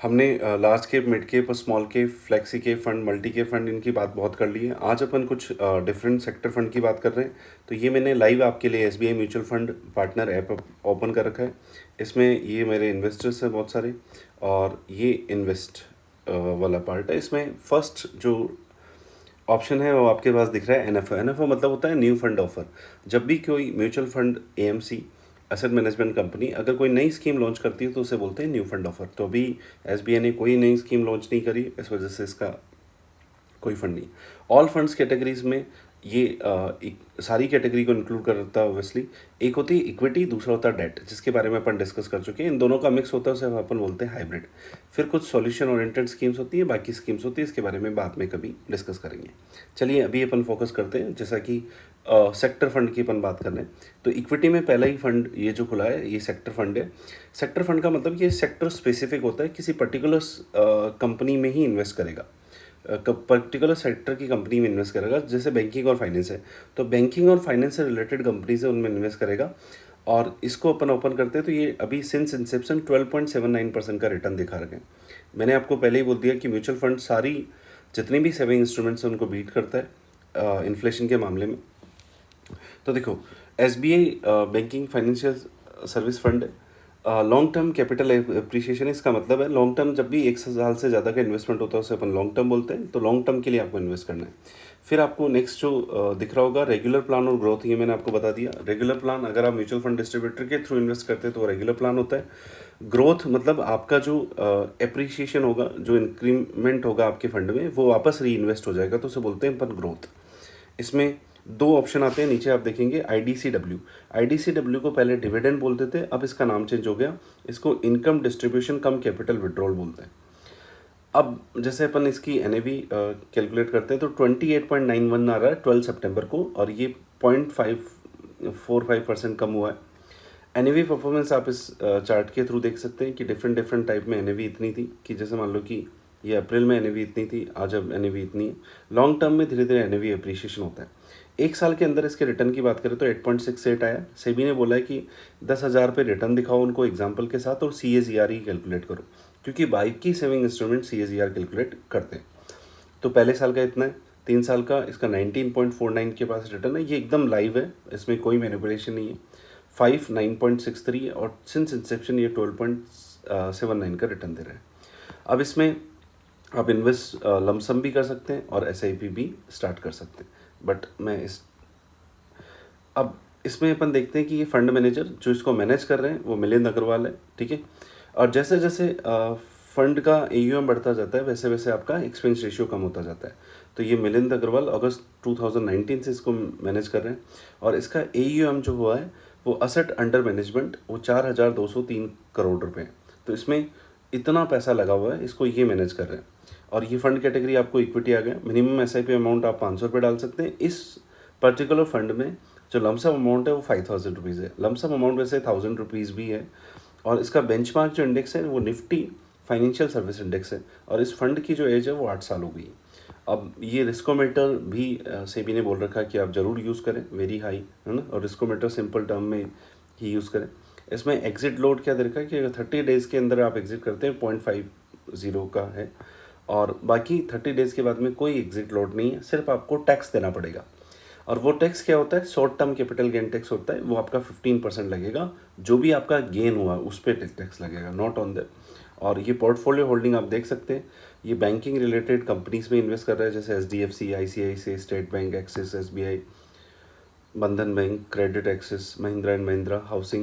हमने large cap, mid cap और small cap, flexi cap fund, multi cap fund, इनकी बात बहुत कर ली है। आज अपन कुछ डिफरेंट सेक्टर फंड की बात कर रहे हैं। तो ये मैंने लाइव आपके लिए SBI mutual fund partner app open कर रखा है। इसमें ये मेरे इन्वेस्टर्स हैं बहुत सारे, और ये इन्वेस्ट वाला पार्ट है। इसमें फर्स्ट जो ऑप्शन है वो आपके पास दिख रहा है एनएफओ। एनएफओ मतलब होता है न्यू फंड ऑफर। जब भी कोई mutual fund, AMC, asset management company अगर कोई नई स्कीम लॉन्च करती है तो उसे बोलते हैं न्यू फंड ऑफर। तो अभी एसबीआई ने कोई नई स्कीम लॉन्च नहीं करी, इस वजह से इसका कोई फंड नहीं। ऑल फंड्स कैटेगरीज में ये सारी कैटेगरी को इंक्लूड करता है ऑब्वियसली। एक होती है इक्विटी, दूसरा होता है डेट, जिसके बारे में अपन डिस्कस कर चुके हैं। इन दोनों का मिक्स होता है, उसे अपन बोलते हैं हाइब्रिड। फिर कुछ सॉल्यूशन ओरिएंटेड स्कीम्स होती है, बाकी स्कीम्स होती है, इसके बारे में बाद में कभी डिस्कस करेंगे। चलिए अभी अपन फोकस करते हैं, जैसा कि सेक्टर फंड की अपन बात कर रहे हैं। तो इक्विटी में पहला ही फंड ये जो खुला है, ये सेक्टर फंड है। सेक्टर फंड का मतलब ये सेक्टर स्पेसिफिक होता है, किसी पर्टिकुलर कंपनी में ही इन्वेस्ट करेगा, पर्टिकुलर सेक्टर की कंपनी में इन्वेस्ट करेगा। जैसे बैंकिंग और फाइनेंस है, तो बैंकिंग और फाइनेंस से रिलेटेड कंपनीज है, उनमें इन्वेस्ट करेगा। और इसको अपन ओपन करते हैं तो ये अभी सिंस इंसेप्शन 12.79% का रिटर्न दिखा रखे हैं। मैंने आपको पहले ही बोल दिया कि म्यूचुअल फंड सारी जितनी भी सेविंग इंस्ट्रूमेंट्स हैं उनको बीट करता है इन्फ्लेशन के मामले में। तो देखो, SBI banking financial service fund long term capital appreciation, इसका मतलब है लॉन्ग टर्म, जब भी 1 साल से ज़्यादा का इन्वेस्टमेंट होता है उसे अपन लॉन्ग टर्म बोलते हैं। तो लॉन्ग टर्म के लिए आपको इन्वेस्ट करना है। फिर आपको नेक्स्ट जो दिख रहा होगा रेगुलर प्लान और ग्रोथ, ये मैंने आपको बता दिया। रेगुलर प्लान अगर आप म्यूचुअल फंड डिस्ट्रीब्यूटर के थ्रू इन्वेस्ट करते हैं तो वो रेगुलर प्लान होता है। ग्रोथ मतलब आपका जो एप्रिसिएशन होगा, जो इंक्रीमेंट होगा आपके फंड में, वो वापस री इन्वेस्ट हो जाएगा, तो उसे बोलते हैं अपन ग्रोथ। इसमें दो ऑप्शन आते हैं, नीचे आप देखेंगे आईडीसीडब्ल्यू। आईडीसीडब्ल्यू को पहले डिविडेंड बोलते थे, अब इसका नाम चेंज हो गया, इसको इनकम डिस्ट्रीब्यूशन कम कैपिटल विड्रॉल बोलते हैं। अब जैसे अपन इसकी एनएवी कैलकुलेट करते हैं तो 28.91 आ रहा है 12 सितंबर को, और ये 0.545% कम हुआ है। एनएवी परफॉर्मेंस आप इस चार्ट के थ्रू देख सकते हैं कि डिफरेंट डिफरेंट टाइप में एनएवी इतनी थी कि जैसे मान लो कि ये अप्रैल में एनएवी इतनी थी, आज अब एनएवी इतनी है। लॉन्ग टर्म में धीरे धीरे एनएवी अप्रिशिएशन होता है। 1 साल के अंदर इसके रिटर्न की बात करें तो 8.68 आया। सेबी ने बोला है कि 10,000 पे रिटर्न दिखाओ उनको एग्जाम्पल के साथ, और CAGR ही कैलकुलेट करो, क्योंकि बाइक की सेविंग इंस्ट्रूमेंट CAGR कैलकुलेट करते हैं। तो पहले साल का इतना है, 3 साल का इसका 19.49 के पास रिटर्न है। ये एकदम लाइव है, इसमें कोई मैनिपुलेशन नहीं है। 5 9.63 और सिंस इंसेप्शन ये 12.79 का रिटर्न दे रहा है। अब इसमें आप इन्वेस्ट लमसम भी कर सकते हैं और SIP भी स्टार्ट कर सकते हैं। बट मैं अब इसमें अपन देखते हैं कि ये फंड मैनेजर जो इसको मैनेज कर रहे हैं वो मिलिंद अग्रवाल है, ठीक है। और जैसे जैसे फंड का AUM बढ़ता जाता है वैसे वैसे आपका एक्सपेंस रेशियो कम होता जाता है। तो ये मिलिंद अग्रवाल अगस्त 2019 से इसको मैनेज कर रहे हैं, और इसका AUM जो हुआ है वो असेट अंडर मैनेजमेंट वो 4,203 करोड़ रुपए है। तो इसमें इतना पैसा लगा हुआ है, इसको ये मैनेज कर रहे हैं। और ये फंड कैटेगरी आपको इक्विटी आ गया। मिनिमम SIP अमाउंट आप 500 रुपये डाल सकते हैं। इस पर्टिकुलर फंड में जो लमसम अमाउंट है वो 5,000 रुपीज़ है। लमसम अमाउंट वैसे 1,000 रुपीज़ भी है। और इसका बेंचमार्क जो इंडेक्स है वो निफ्टी फाइनेंशियल सर्विस इंडेक्स है, और इस फंड की जो एज है वो 8 साल हो गई। अब ये रिस्कोमीटर भी सेबी ने बोल रखा है कि आप ज़रूर यूज़ करें, वेरी हाई है ना, और रिस्कोमीटर सिंपल टर्म में ही यूज़ करें। इसमें एग्जिट लोड क्या दे रखा है कि अगर 30 डेज़ के अंदर आप एग्जिट करते हैं 0.50 का है, और बाकी 30 डेज़ के बाद में कोई एग्जिट लोड नहीं है, सिर्फ आपको टैक्स देना पड़ेगा। और वो टैक्स क्या होता है, short term capital gain tax होता है, वो आपका 15% लगेगा। जो भी आपका गेन हुआ उस पर टैक्स लगेगा, नॉट ऑन द। और ये पोर्टफोलियो होल्डिंग आप देख सकते हैं, ये बैंकिंग रिलेटेड कंपनीज में इन्वेस्ट कर रहा है, जैसे SDFC, ICICI, state bank, axis, SBI, बंधन bank, credit axis, Mahindra and Mahindra, housing